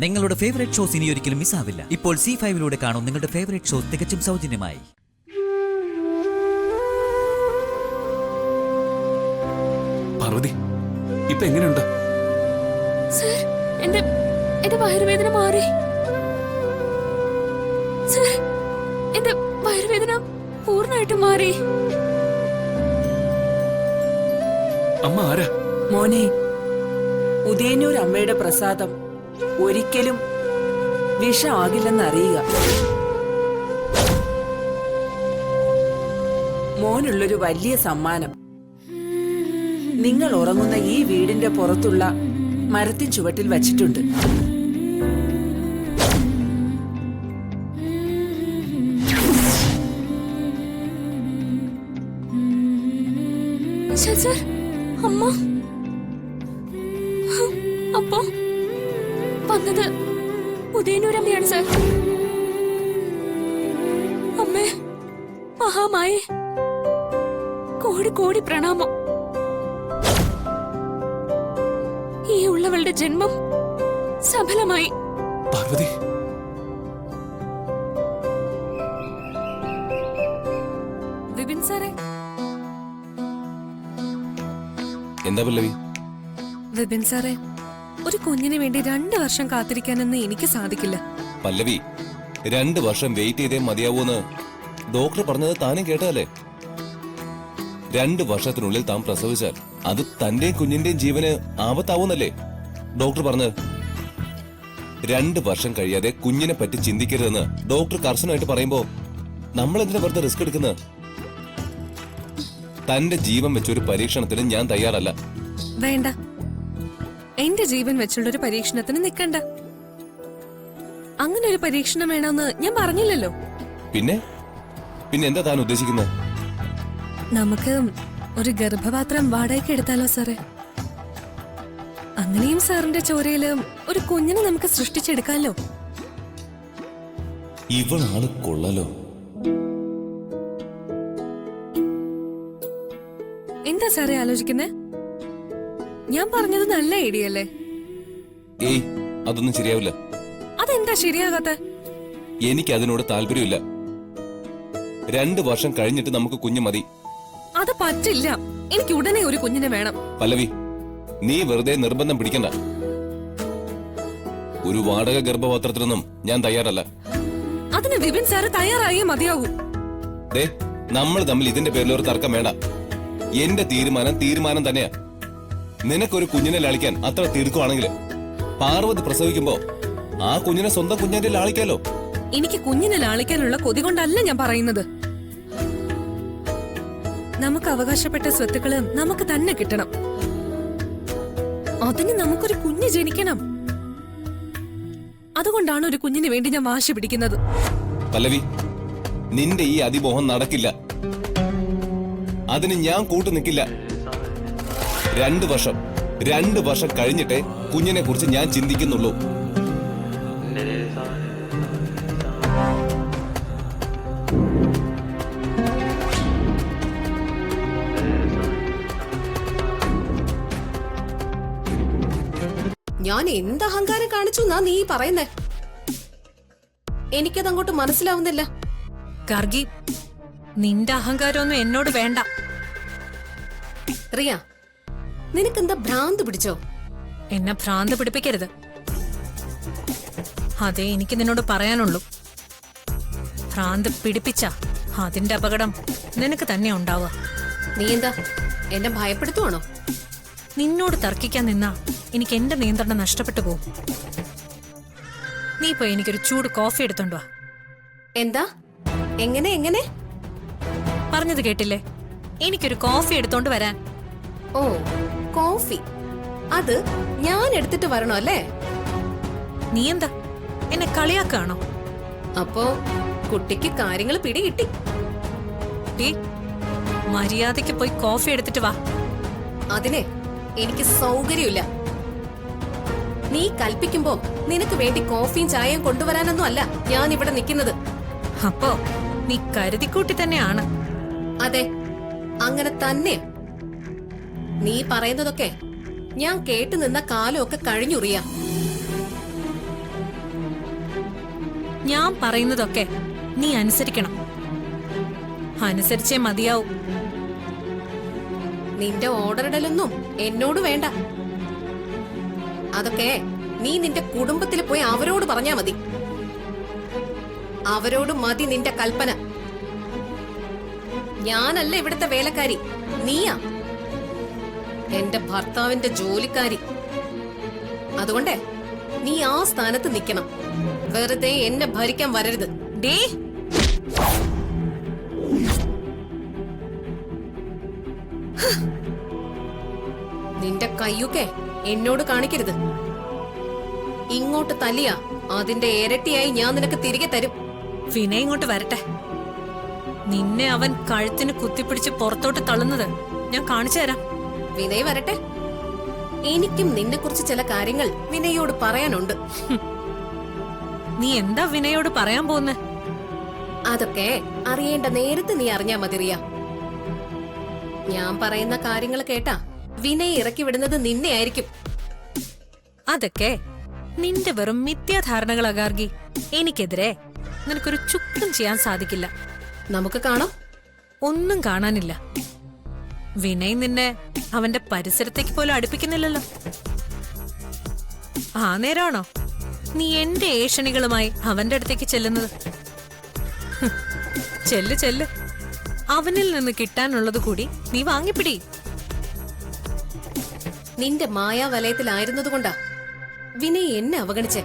നിങ്ങളുടെ favourite shows ഇനി ഒരിക്കലും മിസ്സാവില്ല. ഇപ്പോൾ C5 കാണും നിങ്ങളുടെ ഫേവറേറ്റ് ഷോസ് തികച്ചും സൗജന്യമായി. പാർവതി, ഇപ്പൊ എങ്ങനെയുണ്ട്? സർ, എന്റെ വയറുവേദന മാറി. സർ, എന്റെ വയറുവേദന പൂർണ്ണമായിട്ടും മാറി. അമ്മ ആരാ? മോനെ, ഉദയനൂർ അമ്മയുടെ പ്രസാദം ഒരിക്കലും വിഷമാകില്ലെന്നറിയുക. മോനുള്ളൊരു വലിയ സമ്മാനം നിങ്ങൾ ഉറങ്ങുന്ന ഈ വീടിന്റെ പുറത്തുള്ള മരത്തിൻ ചുവട്ടിൽ വച്ചിട്ടുണ്ട്. സർ, അമ്മ അപ്പോ വന്നത് ഉദയനൂരമ്മയാണ് സർ. അമ്മേ, മഹാമായേ, കോടി കോടി പ്രണാമം. ഈ ഉള്ളവളുടെ ജന്മം സഫലമായി. പാർവതി, വിപിൻ സാറേ. എന്താ പല്ലവി? വിപിൻ സാറേ, ഒരു കുഞ്ഞിന് വേണ്ടി 2 വർഷം കാത്തിരിക്കാനൊന്നും എനിക്ക് സാധിക്കില്ല. പല്ലവി, 2 വർഷം വെയിറ്റ് ചെയ്തേ മതിയാവൂന്ന് ഡോക്ടർ പറഞ്ഞത് താനും കേട്ടതല്ലേ? 2 വർഷത്തിനുള്ളിൽ താൻ പ്രസവിച്ചാൽ അത് തന്റെയും കുഞ്ഞിന്റെയും ജീവന് ആപത്താവൂന്നല്ലേ ഡോക്ടർ പറഞ്ഞത്? 2 വർഷം കഴിയാതെ കുഞ്ഞിനെ പറ്റി ചിന്തിക്കരുതെന്ന് ഡോക്ടർ കർശനമായിട്ട് പറയുമ്പോ നമ്മൾ എന്തിനാ വെറുതെ റിസ്ക് എടുക്കുന്നത്? തന്റെ ജീവൻ വെച്ചൊരു പരീക്ഷണത്തിന് ഞാൻ തയ്യാറല്ല. വേണ്ട, എന്റെ ജീവൻ വെച്ചുള്ളൊരു പരീക്ഷണത്തിന് നിൽക്കണ്ട. അങ്ങനെ ഒരു പരീക്ഷണം വേണമെന്ന് ഞാൻ പറഞ്ഞില്ലല്ലോ. പിന്നെ പിന്നെ എന്താ താൻ ഉദ്ദേശിക്കുന്നത്? നമുക്ക് ഒരു ഗർഭപാത്രം വാടകയ്ക്ക് എടുത്താലോ സാറേ? അങ്ങനെയും സാറിന്റെ ചോരയില് ഒരു കുഞ്ഞിനെ നമുക്ക് സൃഷ്ടിച്ചെടുക്കാലോ. ഇവളാണ് കൊള്ളലോ. എന്താ സാറേ ആലോചിക്കുന്നേ? ഞാൻ പറഞ്ഞത് നല്ല ഐഡിയ അല്ലേ? ഏയ്, അതൊന്നും ശരിയാവില്ല. അതെന്താ ശരിയാകാത്ത? എനിക്ക് അതിനോട് താല്പര്യമില്ല. 2 വർഷം കഴിഞ്ഞിട്ട് നമുക്ക് കുഞ്ഞ് മതി. അത് പറ്റില്ല. എനിക്ക് ഉടനെ ഒരു കുഞ്ഞിനെ വേണം. പല്ലവി, നീ വെറുതെ നിർബന്ധം പിടിക്കണ്ട. ഒരു വാടക ഗർഭപാത്രത്തിനൊന്നും ഞാൻ തയ്യാറല്ല. അതിന് വിപിൻ സാറ് തയ്യാറായേ മതിയാവൂ. ദേ, നമ്മൾ തമ്മിൽ ഇതിന്റെ പേരിൽ ഒരു തർക്കം വേണ്ട. എന്റെ തീരുമാനം തന്നെയാ. നിനക്കൊരു കുഞ്ഞിനെ ലാളിക്കാൻ അത്ര തിടുക്കുവാണെങ്കിൽ പാർവതി പ്രസവിക്കുമ്പോ ആ കുഞ്ഞിനെ സ്വന്തം കുഞ്ഞിന്റെ ലാളിക്കാലോ. എനിക്ക് കുഞ്ഞിനെ ലാളിക്കാനുള്ള കൊതി കൊണ്ടല്ല ഞാൻ പറയുന്നത്. നമുക്ക് അവകാശപ്പെട്ട സ്വത്തുക്കള് നമുക്ക് തന്നെ കിട്ടണം. അതിന് നമുക്കൊരു കുഞ്ഞ് ജനിക്കണം. അതുകൊണ്ടാണ് ഒരു കുഞ്ഞിന് വേണ്ടി ഞാൻ വാശി പിടിക്കുന്നത്. പല്ലവി, നിന്റെ ഈ അതിമോഹം നടക്കില്ല. അതിന് ഞാൻ കൂട്ടു നിൽക്കില്ല. 2 വർഷം കഴിഞ്ഞിട്ടേ കുഞ്ഞിനെ കുറിച്ച് ഞാൻ ചിന്തിക്കുന്നുള്ളൂ. ഞാൻ എന്ത് അഹങ്കാരം കാണിച്ചു എന്നാ നീ പറയുന്നേ? എനിക്കത് അങ്ങോട്ട് മനസ്സിലാവുന്നില്ല. ഗർഗി, നിന്റെ അഹങ്കാരമൊന്നും എന്നോട് വേണ്ട. റിയ, നിനക്കെന്താ ഭ്രാന്ത് പിടിച്ചോ? എന്നെ ഭ്രാന്ത് പിടിപ്പിക്കരുത്. അതേ എനിക്ക് നിന്നോട് പറയാനുള്ളൂ. ഭ്രാന്ത് പിടിപ്പിച്ച അതിന്റെ അപകടം നിനക്ക് തന്നെ ഉണ്ടാവുക. നീ എന്താ എന്നെ ഭയപ്പെടുത്തുവാണോ? നിന്നോട് തർക്കിക്കാൻ നിന്നാ എനിക്ക് എന്റെ നിയന്ത്രണം നഷ്ടപ്പെട്ടു പോകും. നീ പോയി എനിക്കൊരു ചൂട് കോഫി എടുത്തോണ്ട് വാ. എന്താ? എങ്ങനെ എങ്ങനെ? പറഞ്ഞത് കേട്ടില്ലേ? എനിക്കൊരു കോഫി എടുത്തോണ്ട് വരാൻ. ഓ, കോഫി. അത് ഞാൻ എടുത്തിട്ട് വരണോ അല്ലേ? നീ എന്താ എന്നെ കളിയാക്കാണോ? അപ്പോ കുട്ടിക്ക് കാര്യങ്ങൾ പിടികിട്ടി. മര്യാദയ്ക്ക് പോയി കോഫി എടുത്തിട്ട് വാ. അതിനെ എനിക്ക് സൗകര്യമില്ല. നീ കൽപ്പിക്കുമ്പോ നിനക്ക് വേണ്ടി കോഫിയും ചായയും കൊണ്ടുവരാനൊന്നും അല്ല ഞാൻ ഇവിടെ നിൽക്കുന്നത്. അപ്പോ നീ കരുതിക്കൂട്ടി തന്നെയാണ്. അതെ, അങ്ങനെ തന്നെ. നീ പറയുന്നതൊക്കെ ഞാൻ കേട്ടു നിന്ന കാലമൊക്കെ കഴിഞ്ഞുറിയ. ഞാൻ പറയുന്നതൊക്കെ നീ അനുസരിക്കണം. അനുസരിച്ചേ മതിയാവും. നിന്റെ ഓർഡർ ഇടലൊന്നും എന്നോട് വേണ്ട. അതൊക്കെ നീ നിന്റെ കുടുംബത്തിൽ പോയി അവരോട് പറഞ്ഞാ മതി. അവരോട് മതി നിന്റെ കൽപ്പന. ഞാനല്ല ഇവിടുത്തെ വേലക്കാരി, നീയാ എന്റെ ഭർത്താവിന്റെ ജോലിക്കാരി. അതുകൊണ്ട് നീ ആ സ്ഥാനത്ത് നിൽക്കണം. വെറുതെ എന്നെ ഭരിക്കാൻ വരരുത്. ഡേ, നിന്റെ കയ്യൊക്കെ എന്നോട് കാണിക്കരുത്. ഇങ്ങോട്ട് തല്ലിയ അതിന്റെ ഇരട്ടിയായി ഞാൻ നിനക്ക് തിരികെ തരും. വിനയ് ഇങ്ങോട്ട് വരട്ടെ. നിന്നെ അവൻ കഴുത്തിന് കുത്തിപ്പിടിച്ച് പുറത്തോട്ട് തള്ളുന്നത് ഞാൻ കാണിച്ചു തരാം. വിനയ് വരട്ടെ. എനിക്കും നിന്നെ കുറിച്ച് ചില കാര്യങ്ങൾ വിനയോട് പറയാനുണ്ട്. നീ എന്താ വിനയോട് പറയാൻ പോകുന്നേ? അതൊക്കെ അറിയേണ്ട നേരത്തെ നീ അറിഞ്ഞാ മതി റിയ. ഞാൻ പറയുന്ന കാര്യങ്ങൾ കേട്ടാ വിനയ് ഇറക്കി വിടുന്നത് നിന്നെ ആയിരിക്കും. അതൊക്കെ നിന്റെ വെറും മിഥ്യാധാരണകൾ അഗാർഗി. എനിക്കെതിരെ നിനക്കൊരു ചുക്കും ചെയ്യാൻ സാധിക്കില്ല. നമുക്ക് കാണാം. ഒന്നും കാണാനില്ല. വിനയ് നിന്നെ അവന്റെ പരിസരത്തേക്ക് പോലും അടുപ്പിക്കുന്നില്ലല്ലോ. ആ നേരമാണോ നീ എന്റെ ഏഷണികളുമായി അവന്റെ അടുത്തേക്ക് ചെല്ലുന്നത്? ചെല്ല് ചെല്ല്. അവനിൽ നിന്ന് കിട്ടാനുള്ളത് കൂടി നീ വാങ്ങിപ്പിടി. നിന്റെ മായാവലയത്തിലായിരുന്നതുകൊണ്ടാ വിനയ് എന്നെ അവഗണിച്ചേ.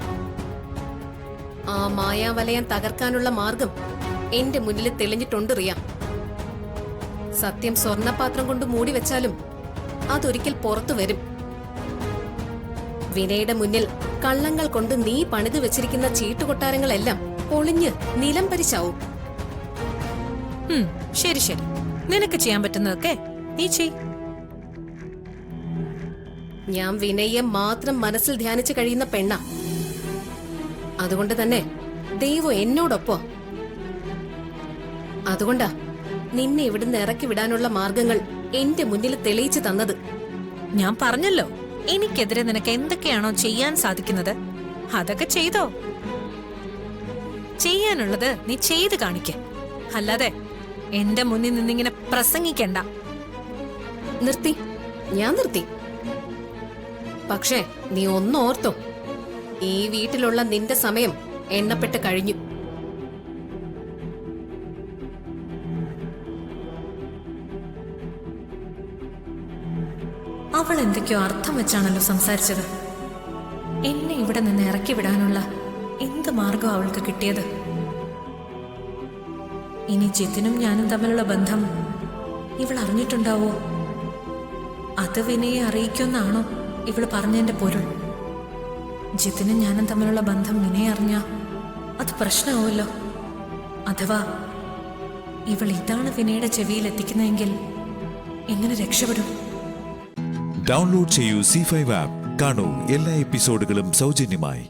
ആ മായാവലയം തകർക്കാനുള്ള മാർഗം എന്റെ മുന്നിൽ തെളിഞ്ഞിട്ടുണ്ട് റിയ. സത്യം സ്വർണപാത്രം കൊണ്ട് മൂടി വെച്ചാലും അതൊരിക്കൽ പുറത്തു വരും. വിനയുടെ മുന്നിൽ കള്ളങ്ങൾ കൊണ്ട് നീ പണിതു വെച്ചിരിക്കുന്ന ചീട്ടുകൊട്ടാരങ്ങളെല്ലാം പൊളിഞ്ഞ് നിലംപരിശാവും. ശരി ശരി, നിനക്ക് ചെയ്യാൻ പറ്റുന്നതൊക്കെ നീ ചെയ്. ഞാൻ വിനയെ മാത്രം മനസ്സിൽ ധ്യാനിച്ചു കഴിയുന്ന പെണ്ണ. അതുകൊണ്ട് തന്നെ ദൈവം എന്നോടൊപ്പം. അതുകൊണ്ടാ നിന്നെ ഇവിടുന്ന് ഇറക്കി വിടാനുള്ള മാർഗങ്ങൾ എന്റെ മുന്നിൽ തെളിയിച്ചു തന്നത്. ഞാൻ പറഞ്ഞല്ലോ, എനിക്കെതിരെ നിനക്ക് എന്തൊക്കെയാണോ ചെയ്യാൻ സാധിക്കുന്നത് അതൊക്കെ ചെയ്തോ. ചെയ്യാനുള്ളത് നീ ചെയ്ത് കാണിക്ക. അല്ലാതെ എന്റെ മുന്നിൽ നിന്നിങ്ങനെ പ്രസംഗിക്കണ്ട. നിർത്തി, ഞാൻ നിർത്തി. പക്ഷേ നീ ഒന്നോർത്തോ, ഈ വീട്ടിലുള്ള നിന്റെ സമയം എണ്ണപ്പെട്ട് കഴിഞ്ഞു. അവൾ എന്തൊക്കെയോ അർത്ഥം വെച്ചാണല്ലോ സംസാരിച്ചത്. എന്നെ ഇവിടെ നിന്ന് ഇറക്കി വിടാനുള്ള എന്ത് മാർഗം അവൾക്ക് കിട്ടിയത്? ഇനി ജിത്തിനും ഞാനും തമ്മിലുള്ള ബന്ധം ഇവൾ അറിഞ്ഞിട്ടുണ്ടാവോ? അത് വിനയെ അറിയിക്കുമെന്നാണോ ഇവള് പറഞ്ഞതിന്റെ പൊരുൾ? ജിത്തിനും ഞാനും തമ്മിലുള്ള ബന്ധം വിനയെ അറിഞ്ഞ അത് പ്രശ്നമാവുമല്ലോ. അഥവാ ഇവൾ ഇതാണ് വിനയുടെ ചെവിയിൽ എത്തിക്കുന്നതെങ്കിൽ എങ്ങനെ രക്ഷപ്പെടും? ഡൗൺലോഡ് ചെയ്യൂ C5 ആപ്പ്. കാണൂ എല്ലാ എപ്പിസോഡുകളും സൗജന്യമായി.